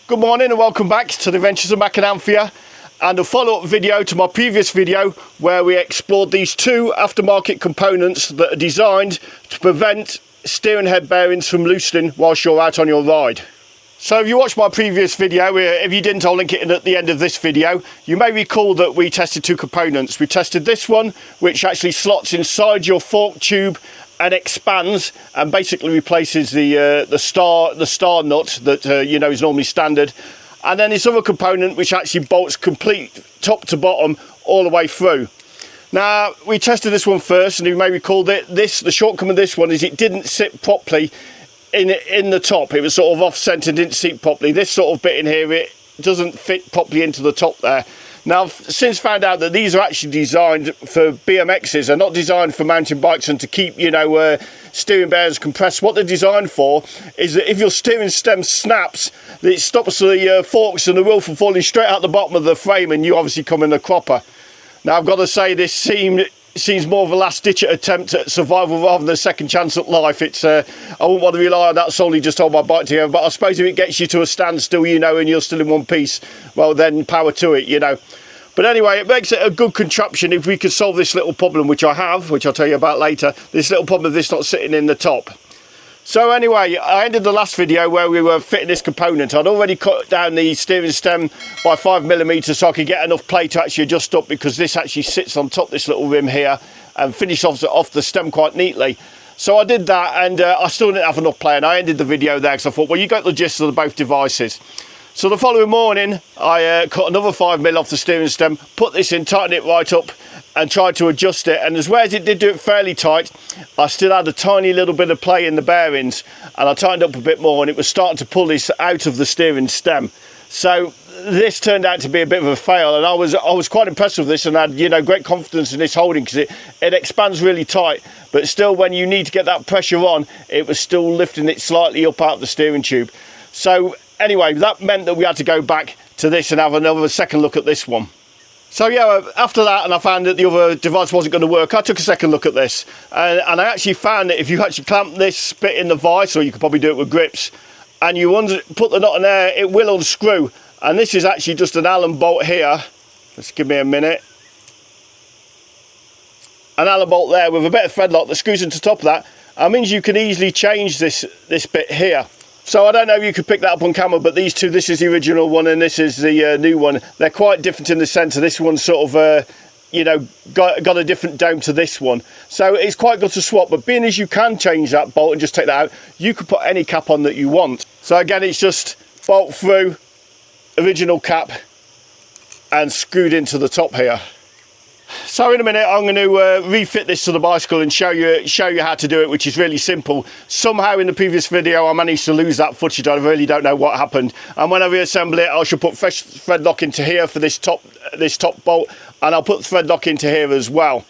Good morning and welcome back to the Adventures of Mac and Anthea, and a follow-up video to my previous video where we explored these two aftermarket components that are designed to prevent steering head bearings from loosening whilst you're out on your ride. So if you watched my previous video, if you didn't, I'll link it in at the end of this video. You may recall that we tested two components. We tested this one, which actually slots inside your fork tube and expands and basically replaces the star nut that you know is normally standard, and then this other component which actually bolts complete top to bottom all the way through. Now we tested this one first, and you may recall that the shortcoming of this one is it didn't sit properly in the top. It was sort of off centre, didn't sit properly. This sort of bit in here, it doesn't fit properly into the top there. Now I've since found out that these are actually designed for BMXs. They're not designed for mountain bikes and to keep, you know, steering bearings compressed. What they're designed for is that if your steering stem snaps, it stops the forks and the wheel from falling straight out the bottom of the frame, and you obviously come in the cropper. Now I've got to say, this seems more of a last-ditch attempt at survival rather than a second chance at life. It's I wouldn't want to rely on that solely just hold my bike together, but I suppose if it gets you to a standstill, you know, and you're still in one piece, well then power to it, you know. But anyway, it makes it a good contraption if we could solve this little problem, which I have, which I'll tell you about later, this little problem of this not sitting in the top. So anyway, I ended the last video where we were fitting this component. I'd already cut down the steering stem by 5mm so I could get enough play to actually adjust up, because this actually sits on top this little rim here and finish off the stem quite neatly. So I did that, and I still didn't have enough play, and I ended the video there because I thought, well, you got the gist of both devices. So the following morning, I cut another 5mm off the steering stem, put this in, tightened it right up, and tried to adjust it. And as well as it did do it fairly tight, I still had a tiny little bit of play in the bearings, and I tightened up a bit more, and it was starting to pull this out of the steering stem. So this turned out to be a bit of a fail, and I was quite impressed with this, and had, you know, great confidence in this holding, because it expands really tight, but still when you need to get that pressure on, it was still lifting it slightly up out of the steering tube. So anyway, that meant that we had to go back to this and have another second look at this one. So yeah, after that, and I found that the other device wasn't going to work, I took a second look at this, and I actually found that if you actually clamp this bit in the vise, or you could probably do it with grips, and you put the knot in there, it will unscrew. And this is actually just an Allen bolt here. Just give me a minute. An Allen bolt there with a bit of thread lock that screws into the top of that. That means you can easily change this bit here. So I don't know if you could pick that up on camera, but these two, this is the original one and this is the new one. They're quite different in the centre. This one's sort of, you know, got a different dome to this one. So it's quite good to swap, but being as you can change that bolt and just take that out, you could put any cap on that you want. So again, it's just bolt through, original cap, and screwed into the top here. So in a minute I'm going to refit this to the bicycle and show you how to do it, which is really simple. Somehow in the previous video I managed to lose that footage. I really don't know what happened, and when I reassemble it I shall put fresh thread lock into here for this top bolt, and I'll put thread lock into here as well.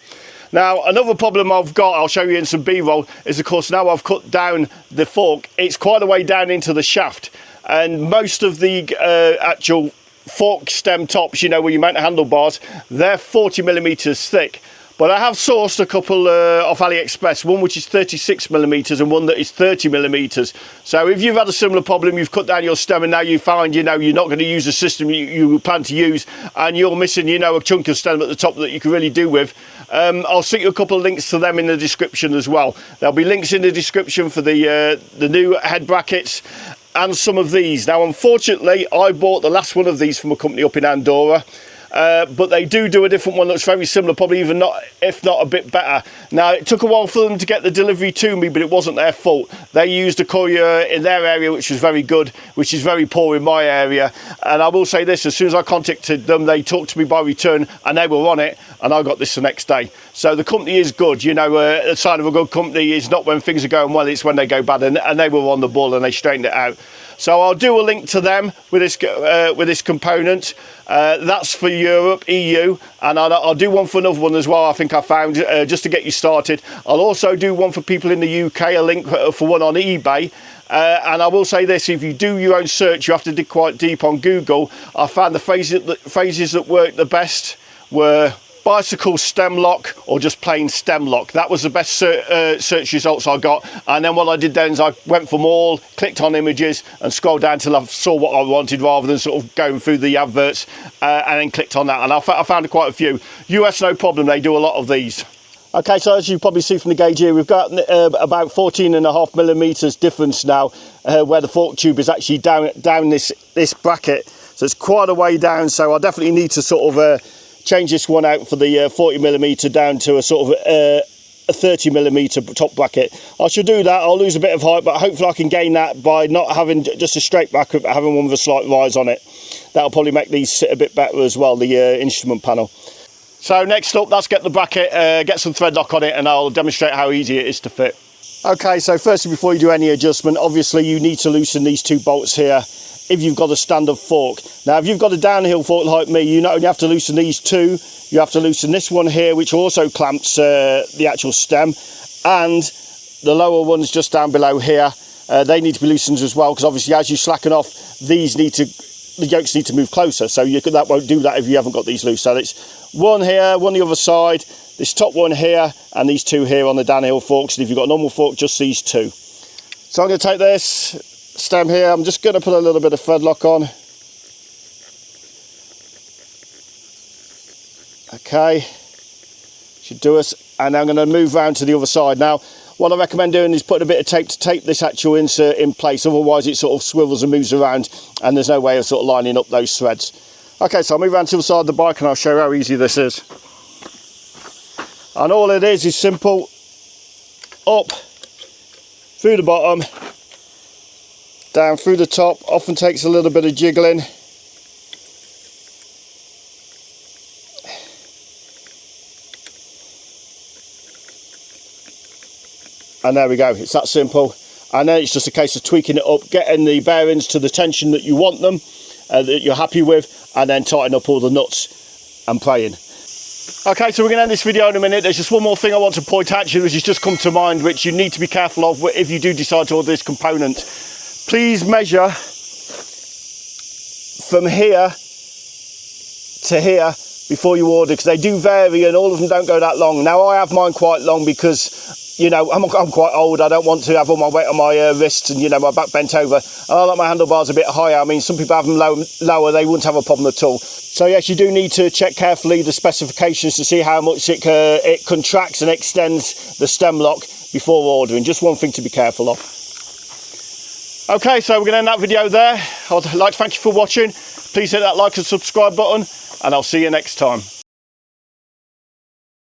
Now another problem I've got, I'll show you in some B-roll, is of course now I've cut down the fork, it's quite a way down into the shaft, and most of the actual fork stem tops, you know, where you mount the handlebars, they're 40mm thick. But I have sourced a couple off AliExpress, one which is 36mm and one that is 30mm. So if you've had a similar problem, you've cut down your stem and now you find, you know, you're not going to use the system you plan to use, and you're missing, you know, a chunk of stem at the top that you can really do with, I'll stick you a couple of links to them in the description as well. There'll be links in the description for the new head brackets and some of these. Now unfortunately I bought the last one of these from a company up in Andorra, but they do a different one that's very similar, probably even if not a bit better. Now it took a while for them to get the delivery to me, but it wasn't their fault. They used a courier in their area which was very good, which is very poor in my area. And I will say this, as soon as I contacted them, they talked to me by return and they were on it, and I got this the next day. So the company is good, you know. A sign of a good company is not when things are going well, it's when they go bad, and they were on the ball and they straightened it out. So I'll do a link to them with this component. That's for Europe, EU, and I'll do one for another one as well, I think I found, just to get you started. I'll also do one for people in the UK, a link for one on eBay. And I will say this, if you do your own search, you have to dig quite deep on Google. I found the phrases that worked the best were bicycle stem lock or just plain stem lock. That was the best search results I got. And then what I did then is I went for more, clicked on images and scrolled down till I saw what I wanted rather than sort of going through the adverts, and then clicked on that, and I found quite a few. US, no problem, they do a lot of these. Okay, so as you probably see from the gauge here, we've got about 14.5 millimeters difference now, where the fork tube is actually down this bracket. So it's quite a way down, so I definitely need to sort of change this one out for the 40 millimeter down to a sort of a 30 millimeter top bracket. I should do that. I'll lose a bit of height, but hopefully I can gain that by not having just a straight bracket, but having one with a slight rise on it. That'll probably make these sit a bit better as well, the instrument panel. So next up, let's get the bracket, get some thread lock on it, and I'll demonstrate how easy it is to fit. Okay, so firstly, before you do any adjustment, obviously you need to loosen these two bolts here if you've got a standard fork. Now, if you've got a downhill fork like me, you not only have to loosen these two, you have to loosen this one here, which also clamps the actual stem, and the lower ones just down below here, they need to be loosened as well, because obviously as you slacken off, the yokes need to move closer, so that won't do that if you haven't got these loose. So it's one here, one the other side, this top one here, and these two here on the downhill forks. And if you've got a normal fork, just these two. So I'm going to take this stem here, I'm just going to put a little bit of thread lock on. Okay, should do us, and I'm going to move round to the other side. Now, what I recommend doing is putting a bit of tape to tape this actual insert in place, otherwise it sort of swivels and moves around and there's no way of sort of lining up those threads. Okay, so I'll move around to the side of the bike and I'll show you how easy this is. And all it is simple, up, through the bottom, down through the top. Often takes a little bit of jiggling. And there we go, it's that simple. And then it's just a case of tweaking it up, getting the bearings to the tension that you want them, that you're happy with, and then tighten up all the nuts and praying. Okay, so we're going to end this video in a minute. There's just one more thing I want to point out to you, which has just come to mind, which you need to be careful of if you do decide to order this component. Please measure from here to here before you order, because they do vary and all of them don't go that long. Now, I have mine quite long because, you know, I'm quite old. I don't want to have all my weight on my wrists and, you know, my back bent over. And I like my handlebars a bit higher. I mean, some people have them lower, they wouldn't have a problem at all. So yes, you do need to check carefully the specifications to see how much it contracts and extends the stem lock before ordering. Just one thing to be careful of. Okay, so we're going to end that video there. I'd like to thank you for watching. Please hit that like and subscribe button, and I'll see you next time.